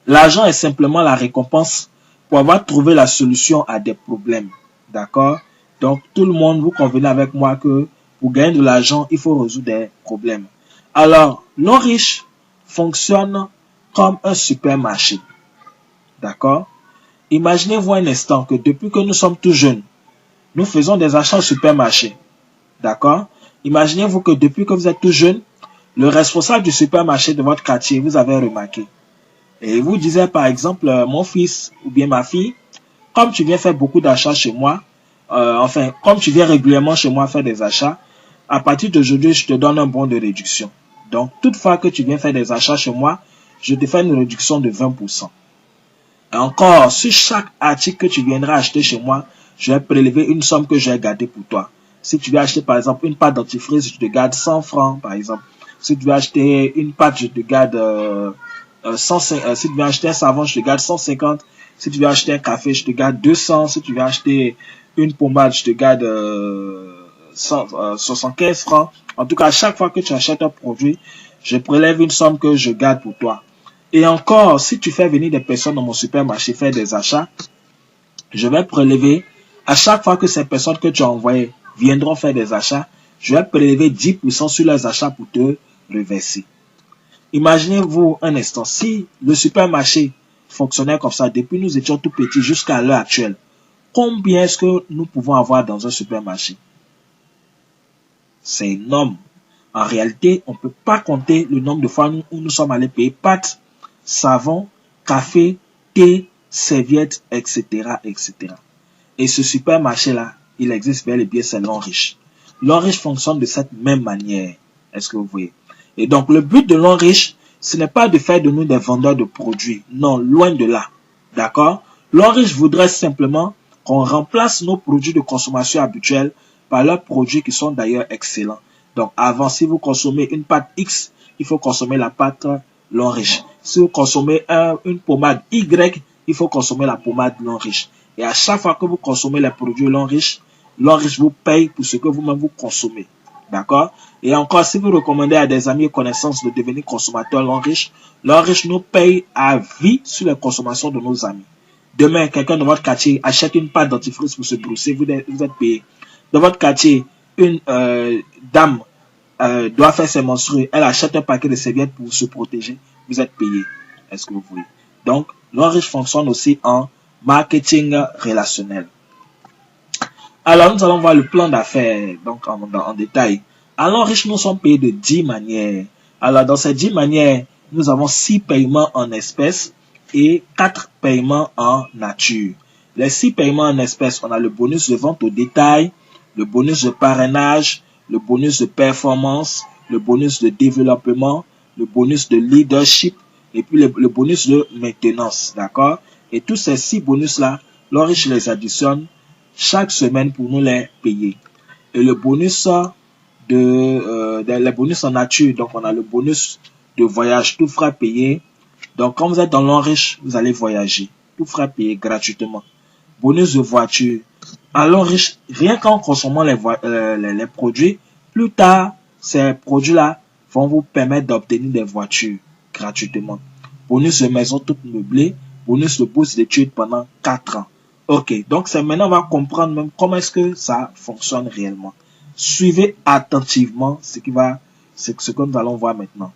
L'argent est simplement la récompense pour avoir trouvé la solution à des problèmes. D'accord? Donc, tout le monde, vous convenez avec moi que pour gagner de l'argent, il faut résoudre des problèmes. Alors, l'homme riche fonctionne comme un supermarché. D'accord? Imaginez-vous un instant que depuis que nous sommes tout jeunes, nous faisons des achats au supermarché. D'accord? Imaginez-vous que depuis que vous êtes tout jeune, le responsable du supermarché de votre quartier, vous avez remarqué. Et vous disait par exemple, mon fils ou bien ma fille, comme tu viens faire beaucoup d'achats chez moi, comme tu viens régulièrement chez moi faire des achats, à partir d'aujourd'hui, je te donne un bon de réduction. Donc, toutefois que tu viens faire des achats chez moi, je te fais une réduction de 20%. Et encore, sur chaque article que tu viendras acheter chez moi, je vais prélever une somme que je vais garder pour toi. Si tu veux acheter par exemple une pâte dentifrice, je te garde 100 francs par exemple. Si tu veux acheter une pâte, je te garde 150. Si tu veux acheter un savon, je te garde 150. Si tu veux acheter un café, je te garde 200. Si tu veux acheter une pommade, je te garde 75 francs. En tout cas, à chaque fois que tu achètes un produit, je prélève une somme que je garde pour toi. Et encore, si tu fais venir des personnes dans mon supermarché faire des achats, je vais prélever, à chaque fois que ces personnes que tu as envoyées viendront faire des achats, je vais prélever 10% sur leurs achats pour te reverser. Imaginez-vous un instant, si le supermarché fonctionnait comme ça depuis nous étions tout petits jusqu'à l'heure actuelle, combien est-ce que nous pouvons avoir dans un supermarché? C'est énorme. En réalité, on ne peut pas compter le nombre de fois où nous sommes allés payer pâtes, savon, café, thé, serviettes, etc., etc. Et ce supermarché-là, il existe bel et bien, c'est l'homme riche. L'homme riche fonctionne de cette même manière. Est-ce que vous voyez? Et donc, le but de l'homme riche, ce n'est pas de faire de nous des vendeurs de produits. Non, loin de là. D'accord? L'homme riche voudrait simplement qu'on remplace nos produits de consommation habituels par leurs produits qui sont d'ailleurs excellents. Donc, avant, si vous consommez une pâte X, il faut consommer la pâte l'homme riche. Si vous consommez une pommade Y, il faut consommer la pommade l'homme riche. Et à chaque fois que vous consommez les produits l'homme riche vous paye pour ce que vous-même vous consommez. D'accord? Et encore, si vous recommandez à des amis et connaissances de devenir consommateurs l'homme riche nous paye à vie sur les consommations de nos amis. Demain, quelqu'un de votre quartier achète une pâte dentifrice pour se brosser, vous êtes payé. Dans votre quartier, une dame doit faire ses menstrues, elle achète un paquet de serviettes pour se protéger, vous êtes payé. Est-ce que vous voulez? Donc, l'homme riche fonctionne aussi en marketing relationnel. Alors, nous allons voir le plan d'affaires donc en détail. Alors, riches, nous sommes payés de 10 manières. Alors, dans ces 10 manières, nous avons 6 paiements en espèces et 4 paiements en nature. Les 6 paiements en espèces, on a le bonus de vente au détail, le bonus de parrainage, le bonus de performance, le bonus de développement, le bonus de leadership et puis le bonus de maintenance. D'accord? Et tous ces 6 bonus-là, l'Oriche les additionne chaque semaine pour nous les payer. Et le bonus les bonus en nature, donc on a le bonus de voyage, tout frais payé. Donc quand vous êtes dans l'Oriche, vous allez voyager, tout frais payé gratuitement. Bonus de voiture. À l'Oriche, rien qu'en consommant les produits, plus tard, ces produits-là vont vous permettre d'obtenir des voitures gratuitement. Bonus de maison toute meublée, bonus de bourse d'études pendant 4 ans. Ok, donc c'est maintenant on va comprendre même comment est-ce que ça fonctionne réellement. Suivez attentivement ce que nous allons voir maintenant.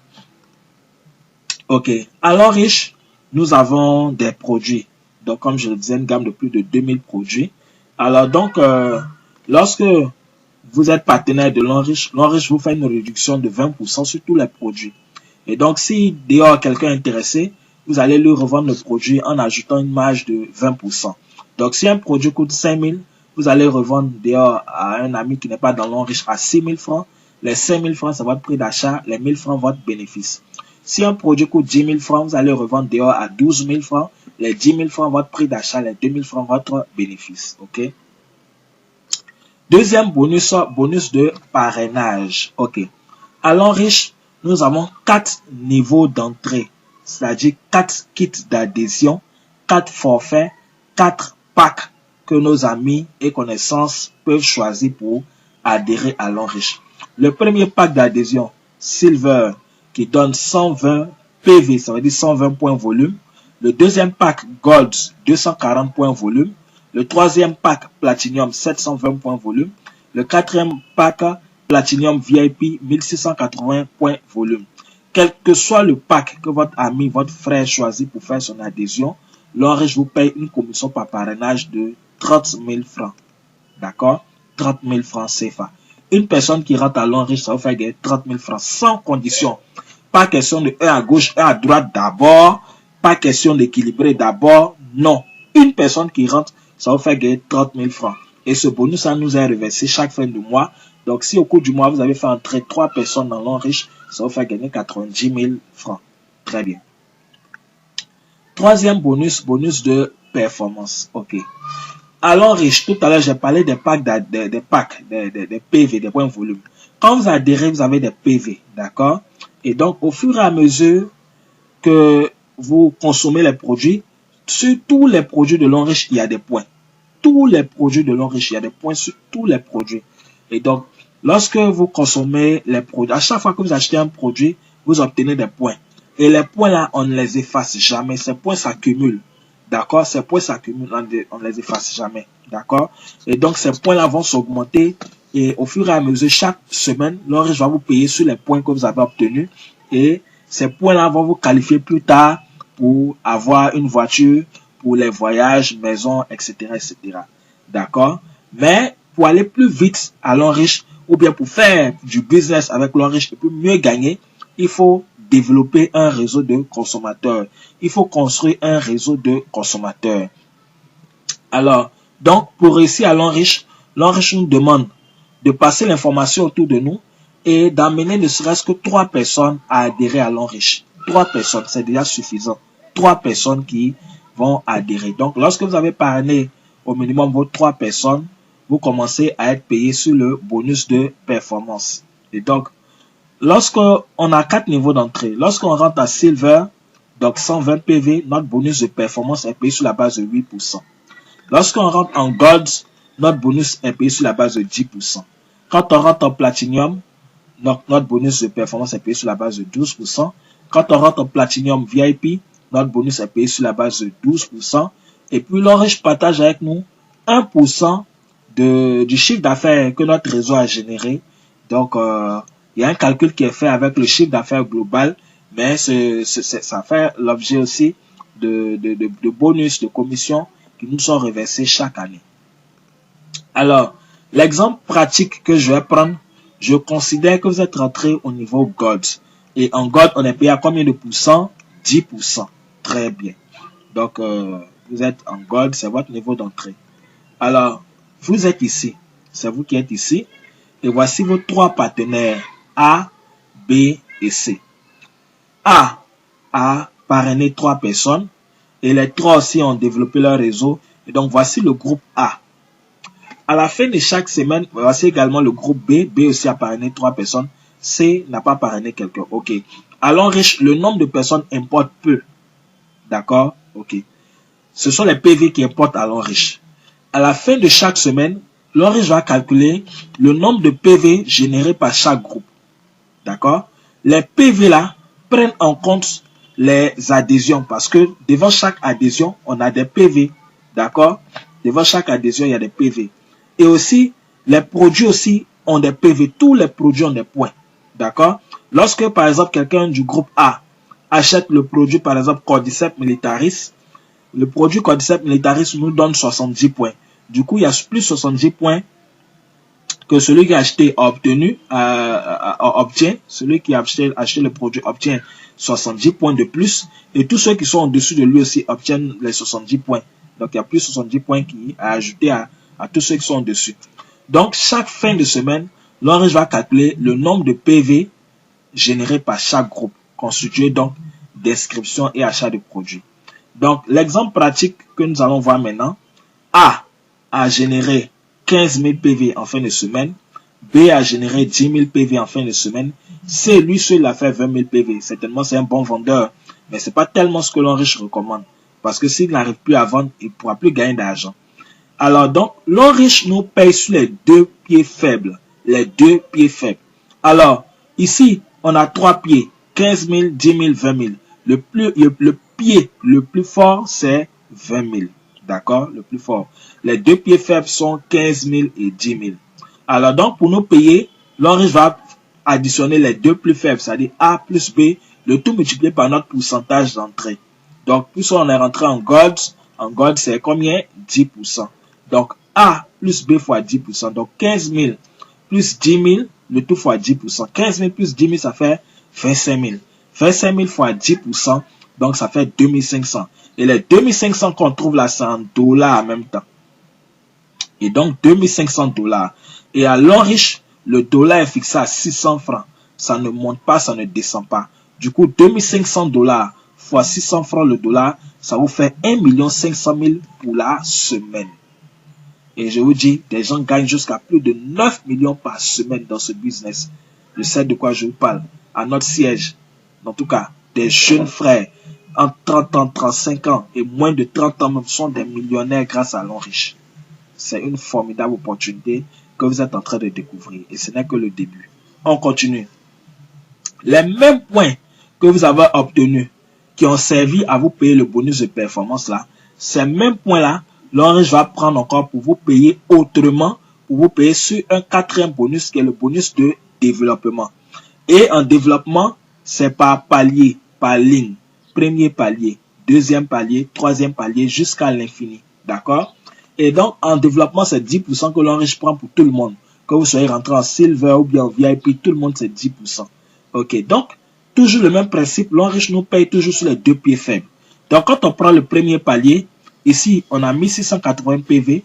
Ok, à l'Oriche, nous avons des produits. Donc comme je le disais, une gamme de plus de 2000 produits. Alors donc, lorsque vous êtes partenaire de l'Oriche vous fait une réduction de 20% sur tous les produits. Et donc, si dehors quelqu'un est intéressé, vous allez lui revendre le produit en ajoutant une marge de 20%. Donc, si un produit coûte 5 000, vous allez revendre dehors à un ami qui n'est pas dans l'Oriche à 6 000 francs. Les 5 000 francs, c'est votre prix d'achat. Les 1 000 francs, votre bénéfice. Si un produit coûte 10 000 francs, vous allez revendre dehors à 12 000 francs. Les 10 000 francs, votre prix d'achat. Les 2 000 francs, votre bénéfice. OK? Deuxième bonus, bonus de parrainage. OK. À l'Oriche, nous avons 4 niveaux d'entrée. C'est-à-dire 4 kits d'adhésion, 4 forfaits, 4 packs que nos amis et connaissances peuvent choisir pour adhérer à l'Oriche. Le premier pack d'adhésion, Silver, qui donne 120 PV, ça veut dire 120 points volume. Le deuxième pack Gold, 240 points volume. Le troisième pack Platinum, 720 points volume. Le quatrième pack Platinum VIP, 1680 points volume. Quel que soit le pack que votre ami, votre frère choisit pour faire son adhésion, l'Enriche vous paye une commission par parrainage de 30 000 francs. D'accord? 30 000 francs CFA. Une personne qui rentre à l'Enriche, ça vous fait gagner 30 000 francs sans condition. Pas question de 1 à gauche, 1 à droite d'abord. Pas question d'équilibrer d'abord. Non. Une personne qui rentre, ça vous fait gagner 30 000 francs. Et ce bonus, ça nous est reversé chaque fin de mois. Donc, si au cours du mois, vous avez fait entrer 3 personnes dans l'Enriche, ça vous fait gagner 90 000 francs. Très bien. Troisième bonus, bonus de performance. OK. À l'Enriche, tout à l'heure, j'ai parlé des packs, des PV, des points volume. Quand vous adhérez, vous avez des PV. D'accord? Et donc, au fur et à mesure que vous consommez les produits, sur tous les produits de l'Enriche, il y a des points. Tous les produits de l'Enriche, il y a des points sur tous les produits. Et donc, lorsque vous consommez les produits, à chaque fois que vous achetez un produit, vous obtenez des points. Et les points là, on ne les efface jamais. Ces points s'accumulent. D'accord? Ces points s'accumulent, on ne les efface jamais. D'accord? Et donc, ces points là vont s'augmenter. Et au fur et à mesure, chaque semaine, l'Enriche va vous payer sur les points que vous avez obtenus. Et ces points là vont vous qualifier plus tard pour avoir une voiture, pour les voyages, maison, etc., etc. D'accord? Mais pour aller plus vite à l'Enriche, ou bien pour faire du business avec l'Enriche et pour mieux gagner, il faut développer un réseau de consommateurs. Il faut construire un réseau de consommateurs. Alors, donc, pour réussir à l'Enriche, l'Enriche nous demande de passer l'information autour de nous et d'amener ne serait-ce que 3 personnes à adhérer à l'Enriche. 3 personnes, c'est déjà suffisant. 3 personnes qui vont adhérer. Donc, lorsque vous avez parrainé au minimum vos 3 personnes, vous commencez à être payé sur le bonus de performance. Et donc, lorsqu'on a 4 niveaux d'entrée, lorsqu'on rentre à Silver, donc 120 PV, notre bonus de performance est payé sur la base de 8%. Lorsqu'on rentre en Gold, notre bonus est payé sur la base de 10%. Quand on rentre en Platinum, notre bonus de performance est payé sur la base de 12%. Quand on rentre en Platinum VIP, notre bonus est payé sur la base de 12%. Et puis l'Enriche partage avec nous 1% du chiffre d'affaires que notre réseau a généré. Donc, il y a un calcul qui est fait avec le chiffre d'affaires global, mais ça fait l'objet aussi de bonus, de commissions qui nous sont reversés chaque année. Alors, l'exemple pratique que je vais prendre, je considère que vous êtes rentré au niveau Gold. Et en Gold, on est payé à combien de pourcents? 10%. Très bien. Donc, vous êtes en Gold, c'est votre niveau d'entrée. Alors, vous êtes ici. C'est vous qui êtes ici. Et voici vos 3 partenaires A, B et C. A a parrainé 3 personnes. Et les 3 aussi ont développé leur réseau. Et donc, voici le groupe A. À la fin de chaque semaine, voici également le groupe B. B aussi a parrainé 3 personnes. C n'a pas parrainé quelqu'un. OK. À l'Enriche, le nombre de personnes importe peu. D'accord? OK. Ce sont les PV qui importent à l'Enriche. À la fin de chaque semaine, l'Enriche va calculer le nombre de PV générés par chaque groupe. D'accord? Les PV là prennent en compte les adhésions parce que devant chaque adhésion, on a des PV. D'accord? Devant chaque adhésion, il y a des PV. Et aussi, les produits aussi ont des PV. Tous les produits ont des points. D'accord? Lorsque, par exemple, quelqu'un du groupe A achète le produit, par exemple, Cordyceps militaris, le produit Cordyceps militaris nous donne 70 points. Du coup, il y a plus 70 points que celui qui a acheté a obtenu, obtient. Celui qui a acheté le produit obtient 70 points de plus. Et tous ceux qui sont en dessus de lui aussi obtiennent les 70 points. Donc, il y a plus 70 points qui a ajouté à tous ceux qui sont en dessus. Donc, chaque fin de semaine, l'Enriche va calculer le nombre de PV générés par chaque groupe, constitué donc d'inscription et achat de produits. Donc, l'exemple pratique que nous allons voir maintenant, A a généré 15 000 PV en fin de semaine, B a généré 10 000 PV en fin de semaine, C, lui seul a fait 20 000 PV. Certainement, c'est un bon vendeur, mais ce n'est pas tellement ce que l'Enriche recommande. Parce que s'il n'arrive plus à vendre, il ne pourra plus gagner d'argent. Alors donc, l'Enriche nous paye sur les 2 pieds faibles. Les 2 pieds faibles. Alors, ici, on a 3 pieds. 15 000, 10 000, 20 000. Le pied le plus fort, c'est 20 000. D'accord? Le plus fort. Les deux pieds faibles sont 15 000 et 10 000. Alors donc, pour nous payer, l'homme riche va additionner les deux plus faibles, c'est-à-dire A plus B, le tout multiplié par notre pourcentage d'entrée. Donc, plus on est rentré en gold c'est combien? 10%. Donc, A plus B fois 10%. Donc, 15 000 plus 10 000, le tout fois 10%. 15 000 plus 10 000, ça fait 25 000. 25 000 fois 10%, donc ça fait 2500. Et les 2500 qu'on trouve là, c'est en dollars en même temps. Et donc, 2500 $. Et à l'homme riche, le dollar est fixé à 600 francs. Ça ne monte pas, ça ne descend pas. Du coup, 2500 $ fois 600 francs le dollar, ça vous fait 1 500 000 pour la semaine. Et je vous dis, des gens gagnent jusqu'à plus de 9 millions par semaine dans ce business. Je sais de quoi je vous parle. À notre siège, en tout cas, des jeunes frères, en 30 ans, 35 ans et moins de 30 ans, même sont des millionnaires grâce à l'homme riche. C'est une formidable opportunité que vous êtes en train de découvrir. Et ce n'est que le début. On continue. Les mêmes points que vous avez obtenus, qui ont servi à vous payer le bonus de performance là, ces mêmes points-là, l'homme riche va prendre encore pour vous payer autrement, pour vous payer sur un quatrième bonus qui est le bonus de développement. Et en développement, c'est par palier, par ligne. Premier palier, deuxième palier, troisième palier, jusqu'à l'infini. D'accord? Et donc, en développement, c'est 10% que l'homme riche prend pour tout le monde. Que vous soyez rentré en silver ou bien en VIP, tout le monde, c'est 10%. Ok, donc, toujours le même principe, l'homme riche nous paye toujours sur les deux pieds faibles. Donc, quand on prend le premier palier, ici, on a 1680 PV,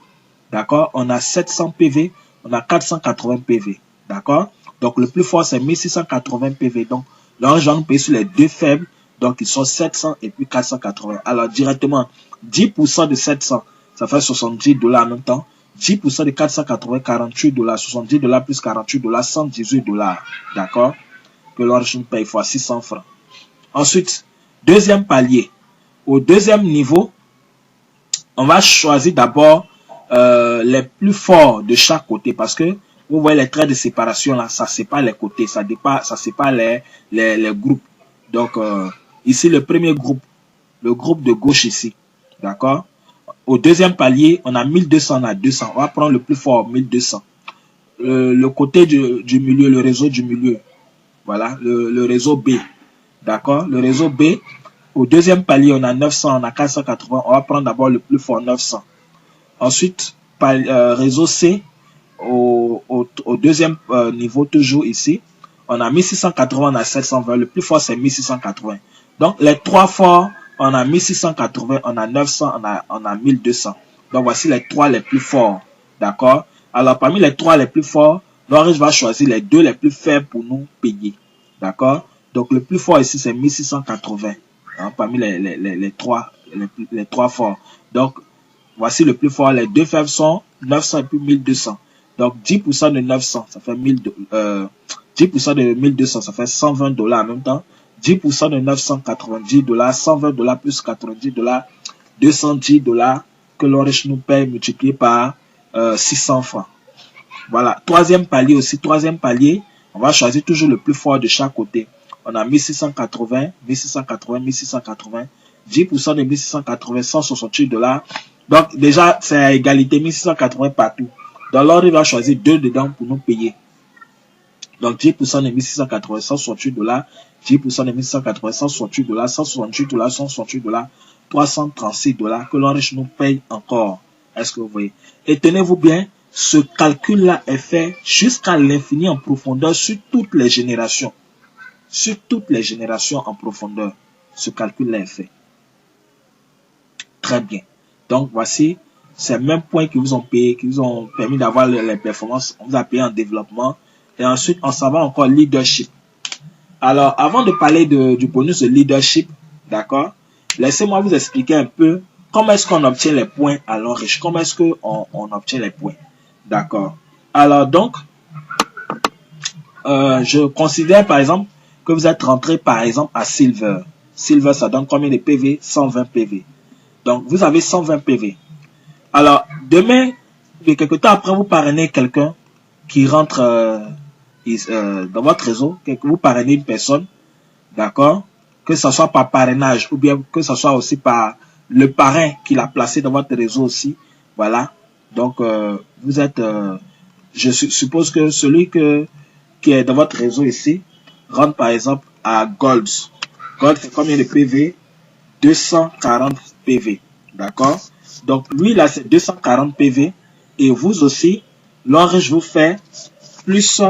d'accord? On a 700 PV, on a 480 PV, d'accord? Donc, le plus fort, c'est 1680 PV. Donc, l'homme riche va nous payer sur les deux faibles, donc ils sont 700 et puis 480. Alors, directement, 10% de 700, ça fait 70 $ en même temps. 10% de 480, 48 $. 70 $ plus 48 $, 118 $. D'accord? Que l'homme riche nous paye fois 600 francs. Ensuite, deuxième palier. Au deuxième niveau, on va choisir d'abord les plus forts de chaque côté parce que vous voyez les traits de séparation là, ça sépare les côtés, ça sépare les groupes. Donc, ici, le premier groupe, le groupe de gauche ici. D'accord? Au deuxième palier, on a 1200, on a 200. On va prendre le plus fort, 1200. Le côté du milieu, le réseau du milieu. Voilà, le réseau B. D'accord? Le réseau B, au deuxième palier, on a 900, on a 480. On va prendre d'abord le plus fort, 900. Ensuite, réseau C, au deuxième niveau, toujours ici, on a 1680, on a 720. Le plus fort, c'est 1680. Donc, les trois forts, on a 1680, on a 900, on a 1200. Donc, voici les trois les plus forts. D'accord? Alors, parmi les trois les plus forts, l'homme riche va choisir les deux les plus faibles pour nous payer. D'accord? Donc, le plus fort ici, c'est 1680. Hein, parmi les trois forts. Donc, voici le plus fort. Les deux faibles sont 900 et puis 1200. Donc, 10% de 900, ça fait 10% de 1200, ça fait 120 $ en même temps. 10% de 990 $, 120 $ plus 90 $, 210 $ que l'homme riche nous paye multiplié par 600 francs. Voilà. Troisième palier aussi. Troisième palier, on va choisir toujours le plus fort de chaque côté. On a 1680, 1680, 1680. 10% de 1680, 168 $. Donc, déjà, c'est à égalité, 1680 partout. Donc, l'ordre va choisir deux dedans pour nous payer. Donc, 10% de 1680, 168 $. 10% de 1680, 168 $. 168 $, 168 $. 336 $ que l'homme riche nous paye encore. Est-ce que vous voyez? Et tenez-vous bien, ce calcul-là est fait jusqu'à l'infini en profondeur sur toutes les générations. Sur toutes les générations en profondeur. Ce calcul-là est fait. Très bien. Donc, voici ces mêmes points qui vous ont payé, qui vous ont permis d'avoir les performances. On vous a payé en développement. Et ensuite, on s'en va encore leadership. Alors, avant de parler du bonus de leadership, d'accord, laissez-moi vous expliquer un peu comment est-ce qu'on obtient les points à l'homme riche. Comment est-ce qu'on obtient les points. D'accord. Alors, donc, je considère par exemple que vous êtes rentré par exemple à Silver. Silver, ça donne combien de PV? 120 PV. Donc, vous avez 120 PV. Alors, demain, quelque temps après, vous parrainez quelqu'un qui rentre dans votre réseau, vous parrainez une personne, d'accord? que ce soit par parrainage ou bien que ce soit aussi par le parrain qui l'a placé dans votre réseau aussi. Voilà. Donc, vous êtes, je suppose que celui qui est dans votre réseau ici rentre par exemple à Gold. Gold, c'est combien de PV? 240 PV. D'accord? Donc, lui, là, c'est 240 PV. Et vous aussi, l'Orange vous fait plus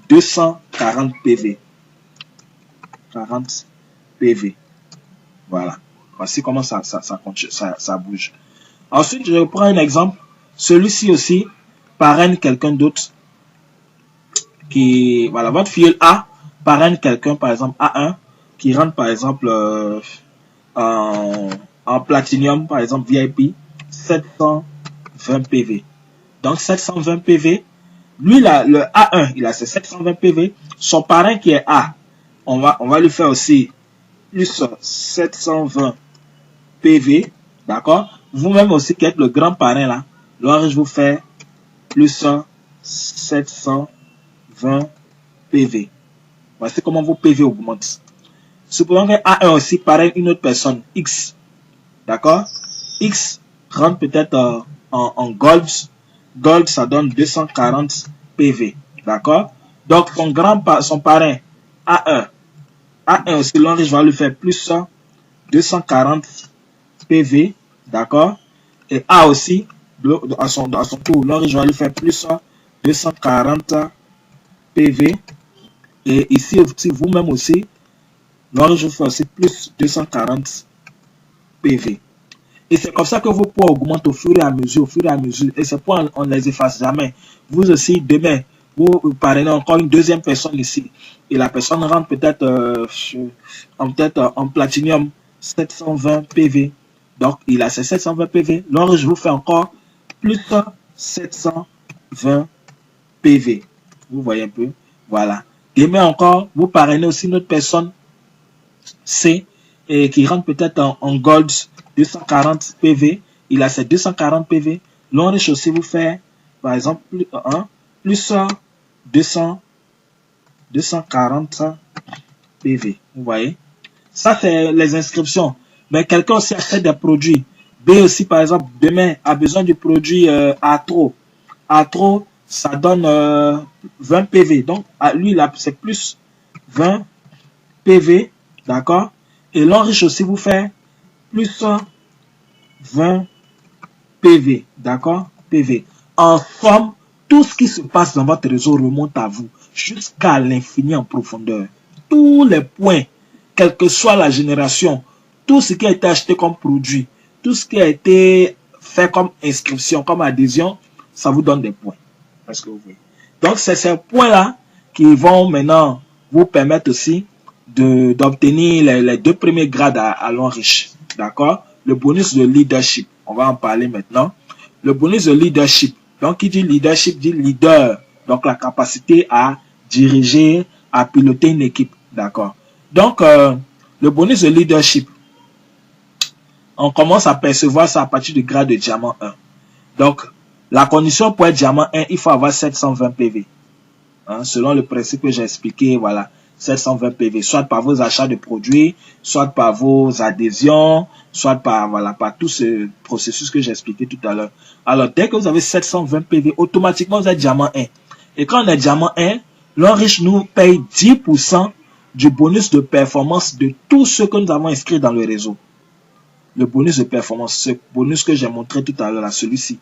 240 PV. 40 PV. Voilà. Voici comment ça bouge. Ensuite, je reprends un exemple. Celui-ci aussi parraine quelqu'un d'autre qui, voilà, votre filleul A parraine quelqu'un, par exemple A1, qui rentre par exemple en Platinum, par exemple VIP, 720 PV. Donc 720 PV, lui là, le A1, il a ses 720 PV. Son parrain qui est A, on va lui faire aussi plus 720 PV, d'accord? Vous-même aussi qui êtes le grand parrain là, l'Orange vous fait plus 720 PV. Voici comment vos PV augmentent. Supposons qu'un A1 aussi parraine une autre personne, X, d'accord? X rentre peut-être en Gold. Gold, ça donne 240 PV, d'accord? Donc, son parrain, A1 aussi, l'Orange va lui faire plus 240 PV, d'accord? Et A aussi, à son tour, l'Orange va lui faire plus 240 PV. Et ici, vous-même aussi, l'Orange vous fait aussi plus 240 PV. Et c'est comme ça que vos poids augmentent au fur et à mesure, Et ces poids, on ne les efface jamais. Vous aussi, demain, vous parrainez encore une deuxième personne ici. Et la personne rentre peut-être en Platinum 720 PV. Donc, il a ses 720 PV. L'Orange vous fait encore plus 720 PV. Vous voyez un peu? Voilà. Demain encore, vous parrainez aussi une autre personne C et qui rentre peut-être en Gold 240 PV. Il a ses 240 PV. L'Orange aussi vous fait, par exemple, plus 240 PV. Vous voyez? Ça, c'est les inscriptions. Mais quelqu'un aussi achète des produits. B aussi, par exemple, demain, a besoin du produit Atro. Atro, ça donne 20 PV. Donc, à lui, là, c'est plus 20 PV. D'accord? Et l'Orange aussi vous fait plus 20 PV. D'accord? PV. En somme, tout ce qui se passe dans votre réseau remonte à vous jusqu'à l'infini en profondeur. Tous les points, quelle que soit la génération, tout ce qui a été acheté comme produit, tout ce qui a été fait comme inscription, comme adhésion, ça vous donne des points. Parce que vous voyez. Donc, c'est ces points-là qui vont maintenant vous permettre aussi d'obtenir les 2 premiers grades à l'Enriche. D'accord? Le bonus de leadership. On va en parler maintenant. Le bonus de leadership. Donc, qui dit leadership dit leader. Donc, la capacité à diriger, à piloter une équipe. D'accord? Donc, le bonus de leadership, on commence à percevoir ça à partir du grade de diamant 1. Donc, la condition pour être diamant 1, il faut avoir 720 PV. Hein, selon le principe que j'ai expliqué, voilà, 720 PV, soit par vos achats de produits, soit par vos adhésions, soit par, voilà, par tout ce processus que j'ai expliqué tout à l'heure. Alors, dès que vous avez 720 PV, automatiquement, vous êtes diamant 1. Et quand on est diamant 1, l'Enriche nous paye 10% du bonus de performance de tout ce que nous avons inscrit dans le réseau. Le bonus de performance, ce bonus que j'ai montré tout à l'heure, celui-ci.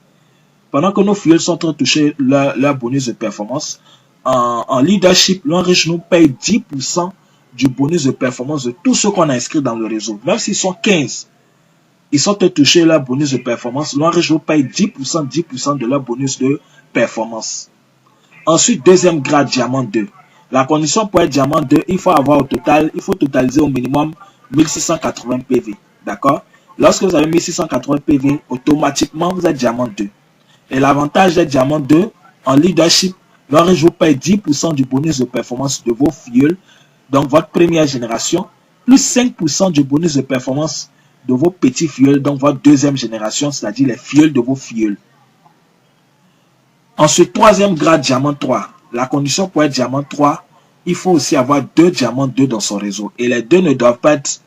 Pendant que nos filles sont en train de toucher leur bonus de performance, en leadership, l'Enriche nous paye 10% du bonus de performance de tout ce qu'on a inscrit dans le réseau. Même s'ils sont 15, ils sont en train de toucher leur bonus de performance. L'Enriche nous paye 10% de leur bonus de performance. Ensuite, deuxième grade, diamant 2. La condition pour être diamant 2, il faut avoir au total, il faut totaliser au minimum 1680 PV. D'accord? Lorsque vous avez 1680 PV, automatiquement, vous êtes diamant 2. Et l'avantage d'être diamant 2, en leadership, l'Enriche vous paye 10% du bonus de performance de vos filleuls, donc votre première génération, plus 5% du bonus de performance de vos petits filleuls, donc votre deuxième génération, c'est-à-dire les filleuls de vos filleuls. Ensuite, troisième grade, diamant 3. La condition pour être diamant 3, il faut aussi avoir 2 diamants 2 dans son réseau. Et les deux ne doivent pas être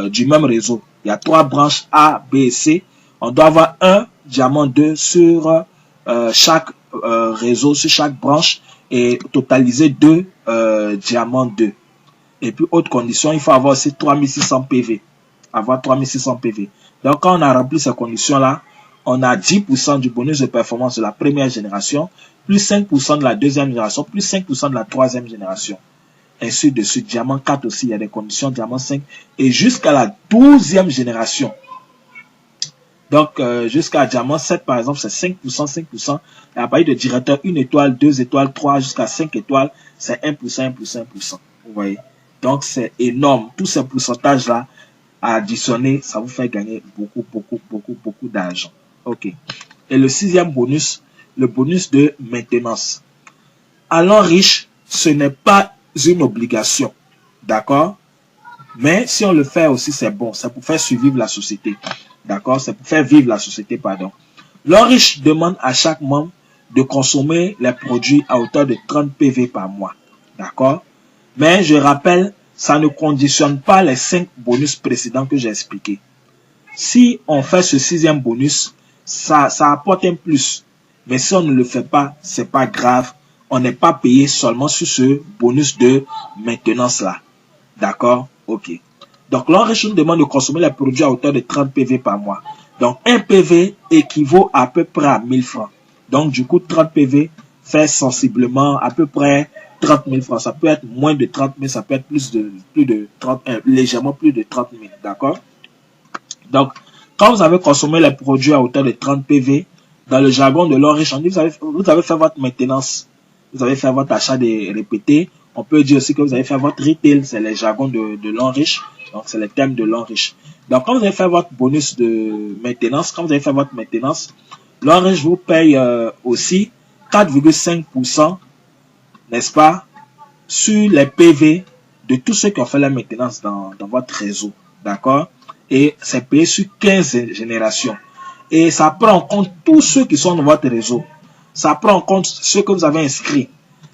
du même réseau. Il y a 3 branches A, B et C. On doit avoir un diamant 2 sur chaque réseau, sur chaque branche, et totaliser 2 diamants 2. Et puis, autre condition, il faut avoir aussi 3600 PV. Avoir 3600 PV. Donc, quand on a rempli ces conditions-là, on a 10% du bonus de performance de la première génération, plus 5% de la deuxième génération, plus 5% de la troisième génération. Ainsi de suite. Diamant 4 aussi, il y a des conditions, diamant 5, et jusqu'à la 12e génération. Donc, jusqu'à diamant 7, par exemple, c'est 5%, 5%. Et à partir de directeur 1 étoile, 2 étoiles, 3, jusqu'à 5 étoiles, c'est 1%, 1%, 1%. Vous voyez? Donc, c'est énorme. Tous ces pourcentages-là, à additionner, ça vous fait gagner beaucoup d'argent. OK. Et le 6e bonus, le bonus de maintenance. Allant riche, ce n'est pas une obligation. D'accord? Mais si on le fait aussi, c'est bon. C'est pour faire survivre la société. D'accord? C'est pour faire vivre la société, pardon. L'Enriche demande à chaque membre de consommer les produits à hauteur de 30 PV par mois. D'accord? Mais je rappelle, ça ne conditionne pas les 5 bonus précédents que j'ai expliqués. Si on fait ce 6e bonus, ça apporte un plus. Mais si on ne le fait pas, c'est pas grave. On n'est pas payé seulement sur ce bonus de maintenance là. D'accord? Ok. Donc, l'Enriche nous demande de consommer les produits à hauteur de 30 PV par mois. Donc, 1 PV équivaut à peu près à 1000 francs. Donc, du coup, 30 PV fait sensiblement à peu près 30 000 francs. Ça peut être moins de 30 000, ça peut être plus de 30, légèrement plus de 30 000. D'accord? Donc, quand vous avez consommé les produits à hauteur de 30 PV, dans le jargon de l'Enriche, on dit vous avez fait votre maintenance. Vous avez fait votre achat des répétés. On peut dire aussi que vous avez fait votre retail. C'est les jargons de l'Enriche. Donc, c'est les thèmes de l'Enriche. Donc, quand vous avez fait votre bonus de maintenance, quand vous avez fait votre maintenance, l'Enriche vous paye aussi 4,5%, n'est-ce pas, sur les PV de tous ceux qui ont fait la maintenance dans votre réseau. D'accord? Et c'est payé sur 15 générations. Et ça prend en compte tous ceux qui sont dans votre réseau. Ça prend en compte ceux que vous avez inscrits,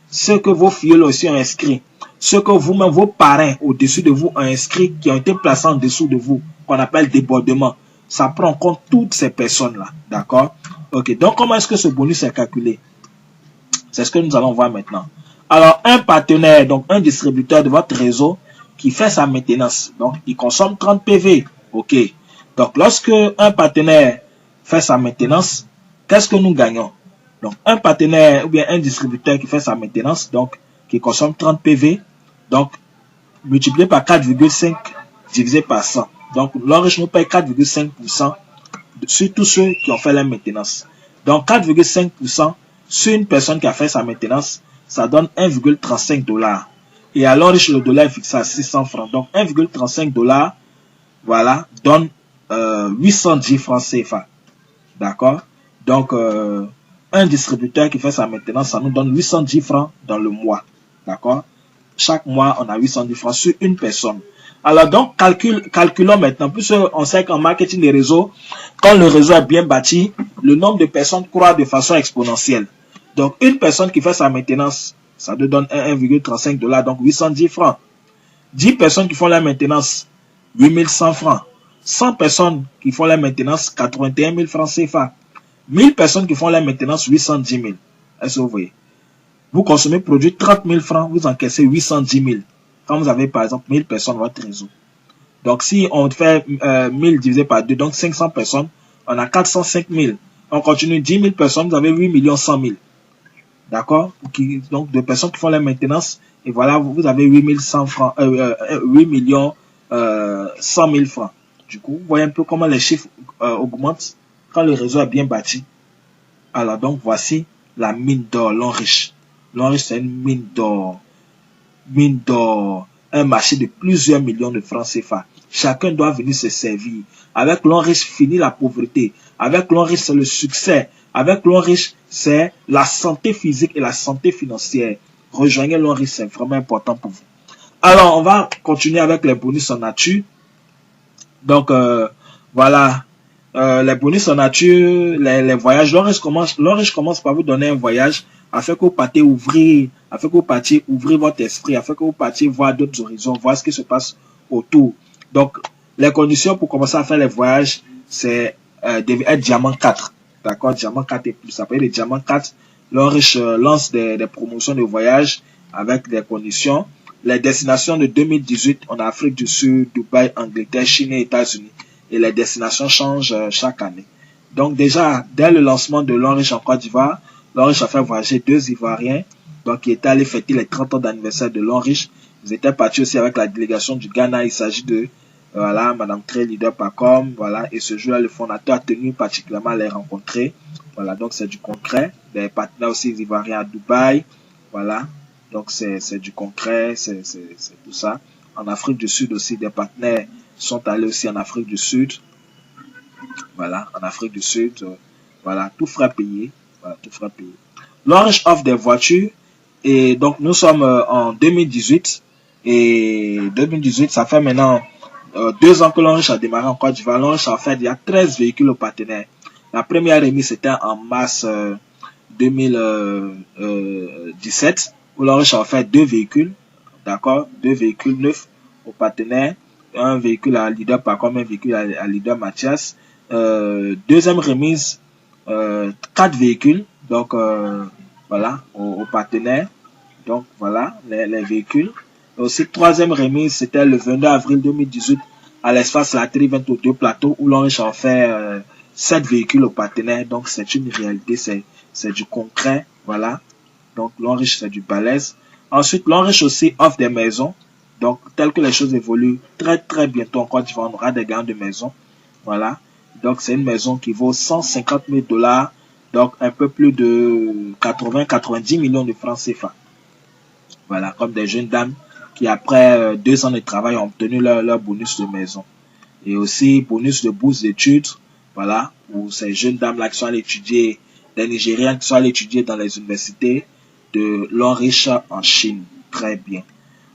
ceux que vos filles aussi ont inscrits, ceux que vous-même, vos parrains au-dessus de vous ont inscrits, qui ont été placés en dessous de vous, qu'on appelle débordement. Ça prend en compte toutes ces personnes-là. D'accord? Ok. Donc, comment est-ce que ce bonus est calculé? C'est ce que nous allons voir maintenant. Alors, un partenaire, donc un distributeur de votre réseau qui fait sa maintenance, donc il consomme 30 PV. Ok. Donc, lorsque un partenaire fait sa maintenance, qu'est-ce que nous gagnons? Donc, un partenaire ou bien un distributeur qui fait sa maintenance, donc qui consomme 30 PV, donc multiplié par 4,5 divisé par 100. Donc, l'Enriche nous paye 4,5% sur tous ceux qui ont fait la maintenance. Donc, 4,5% sur une personne qui a fait sa maintenance, ça donne 1,35 $. Et à l'Enriche, le dollar est fixé à 600 francs. Donc, 1,35 $, voilà, donne 810 francs CFA. D'accord? Donc, un distributeur qui fait sa maintenance, ça nous donne 810 francs dans le mois. D'accord? Chaque mois, on a 810 francs sur une personne. Alors donc, calculons maintenant. Plus on sait qu'en marketing des réseaux, quand le réseau est bien bâti, le nombre de personnes croît de façon exponentielle. Donc, une personne qui fait sa maintenance, ça te donne 1,35 $, donc 810 francs. 10 personnes qui font la maintenance, 8100 francs. 100 personnes qui font la maintenance, 81 000 francs CFA. 1000 personnes qui font la maintenance, 810 000. Est-ce que vous voyez? Vous consommez produit 30 000 francs, vous encaissez 810 000. Quand vous avez par exemple 1000 personnes dans votre réseau. Donc si on fait 1000 divisé par 2, donc 500 personnes, on a 405 000. On continue 10 000 personnes, vous avez 8 100 000. D'accord? Donc de personnes qui font la maintenance, et voilà, vous avez 8 100 francs, 8 100 000 francs. Du coup, vous voyez un peu comment les chiffres augmentent quand le réseau est bien bâti. Alors donc voici la mine d'or, l'Enriche. L'Enriche, c'est une mine d'or. Mine d'or. Un marché de plusieurs millions de francs CFA. Chacun doit venir se servir. Avec l'Enriche, finit la pauvreté. Avec l'Enriche, c'est le succès. Avec l'Enriche, c'est la santé physique et la santé financière. Rejoignez l'Enriche, c'est vraiment important pour vous. Alors, on va continuer avec les bonus en nature. Donc, voilà. Les bonus en nature, les voyages. L'Enriche commence par vous donner un voyage afin que vous partiez ouvrir, afin que vous partiez ouvrir votre esprit, afin que vous partiez voir d'autres horizons, voir ce qui se passe autour. Donc, les conditions pour commencer à faire les voyages, c'est être diamant 4. D'accord, diamant 4 et plus. Après les diamants 4, l'Enriche lance des promotions de voyage avec des conditions. Les destinations de 2018, on a Afrique du Sud, Dubaï, Angleterre, Chine et États-Unis. Et les destinations changent chaque année. Donc déjà, dès le lancement de l'Enriche en Côte d'Ivoire, l'Enriche a fait voyager 2 Ivoiriens, donc qui étaient allés fêter les 30 ans d'anniversaire de l'Enriche. Ils étaient partis aussi avec la délégation du Ghana. Il s'agit de voilà, Madame Trey, leader Pacom, voilà, et ce jour-là, le fondateur a tenu particulièrement à les rencontrer. Voilà, donc c'est du concret. Des partenaires aussi ivoiriens à Dubaï, voilà, donc c'est du concret, c'est tout ça. En Afrique du Sud aussi, des partenaires sont allés aussi en Afrique du Sud, voilà, en Afrique du Sud, voilà, tout frais payé, voilà, tout frais payé. L'Orange offre des voitures, et donc nous sommes en 2018, et 2018, ça fait maintenant 2 ans que l'Orange a démarré en Côte d'Ivoire. L'Orange a fait il y a 13 véhicules aux partenaires. La première remise c'était en mars 2017 où l'Orange a fait 2 véhicules, d'accord, 2 véhicules neufs aux partenaires, un véhicule à leader Pacom, un véhicule à leader Mathias. Deuxième remise, 4 véhicules, donc voilà, aux partenaires. Donc voilà les véhicules. Aussi, troisième remise, c'était le 22 avril 2018 à l'espace Latry 22 plateaux où l'Orange a fait 7 véhicules aux partenaires. Donc c'est une réalité, c'est du concret, voilà. Donc l'Orange c'est du balèze. Ensuite, l'Orange aussi offre des maisons. Donc tel que les choses évoluent, très bientôt en Côte d'Ivoire, on aura des gains de maisons, voilà. Donc c'est une maison qui vaut 150 000 $, donc un peu plus de 80-90 millions de francs CFA. Voilà, comme des jeunes dames qui après 2 ans de travail ont obtenu leur bonus de maison. Et aussi bonus de bourse d'études, voilà, pour ces jeunes dames-là qui sont allées étudier, des Nigériens qui sont allés étudier dans les universités de l'Enriche en Chine. Très bien.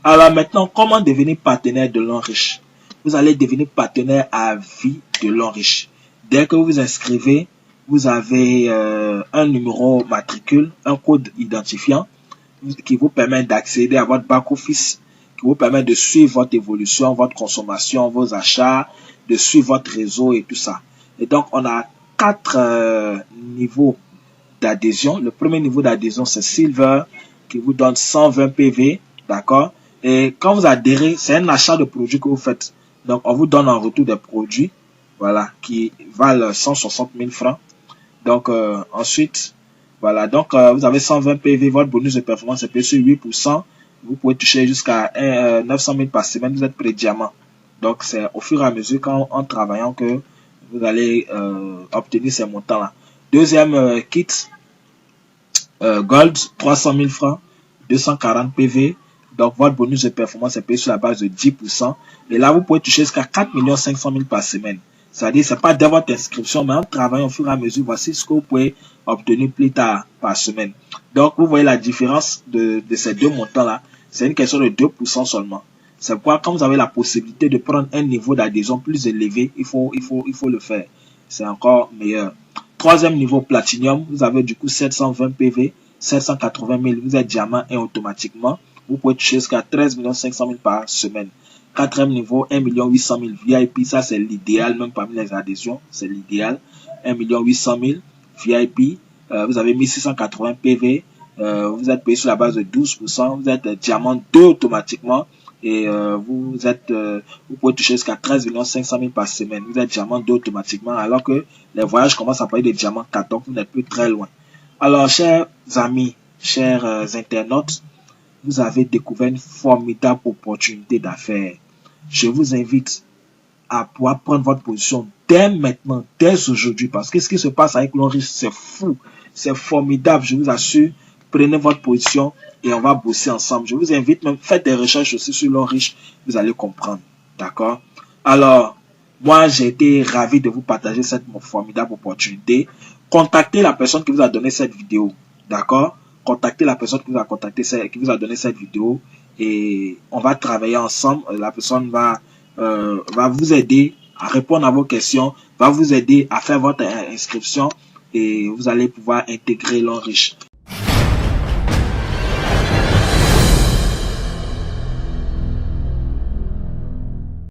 Alors maintenant, comment devenir partenaire de l'Enriche? Vous allez devenir partenaire à vie de l'Enriche. Dès que vous vous inscrivez, vous avez un numéro matricule, un code identifiant qui vous permet d'accéder à votre back-office, qui vous permet de suivre votre évolution, votre consommation, vos achats, de suivre votre réseau et tout ça. Et donc, on a 4 niveaux d'adhésion. Le premier niveau d'adhésion, c'est Silver, qui vous donne 120 PV, d'accord? Et quand vous adhérez, c'est un achat de produits que vous faites. Donc, on vous donne en retour des produits, voilà, qui valent 160 000 francs. Donc, ensuite, voilà, donc vous avez 120 PV, votre bonus de performance est payé sur 8%. Vous pouvez toucher jusqu'à 900 000 par semaine, vous êtes pré-diamant. Donc c'est au fur et à mesure en travaillant que vous allez obtenir ces montants-là. Deuxième kit, Gold, 300 000 francs, 240 PV. Donc votre bonus de performance est payé sur la base de 10%. Et là, vous pouvez toucher jusqu'à 4 500 000 par semaine. C'est-à-dire, c'est pas dès votre inscription, mais en travaillant au fur et à mesure, voici ce que vous pouvez obtenir plus tard par semaine. Donc, vous voyez la différence de ces 2 montants-là. C'est une question de 2% seulement. C'est pourquoi, quand vous avez la possibilité de prendre un niveau d'adhésion plus élevé, il faut le faire. C'est encore meilleur. Troisième niveau Platinum, vous avez du coup 720 PV, 780 000, vous êtes diamant et automatiquement, vous pouvez toucher jusqu'à 13 500 000 par semaine. Quatrième niveau, 1 800 000 VIP, ça c'est l'idéal, même parmi les adhésions, c'est l'idéal. 1 800 000 VIP, vous avez 1680 PV, vous êtes payé sur la base de 12%, vous êtes diamant 2 automatiquement et vous pouvez toucher jusqu'à 13 500 000 par semaine. Vous êtes diamant 2 automatiquement alors que les voyages commencent à parler de diamant 4, donc vous n'êtes plus très loin. Alors, chers amis, chers internautes, vous avez découvert une formidable opportunité d'affaires. Je vous invite à pouvoir prendre votre position dès maintenant, dès aujourd'hui, parce que ce qui se passe avec l'Enriche, c'est fou, c'est formidable, je vous assure. Prenez votre position et on va bosser ensemble. Je vous invite même, faites des recherches aussi sur l'Enriche, vous allez comprendre, d'accord? Alors, moi, j'ai été ravi de vous partager cette formidable opportunité. Contactez la personne qui vous a donné cette vidéo, d'accord? Contactez la personne qui vous a contacté, qui vous a donné cette vidéo et on va travailler ensemble. La personne va vous aider à répondre à vos questions, va vous aider à faire votre inscription et vous allez pouvoir intégrer l'Enriche.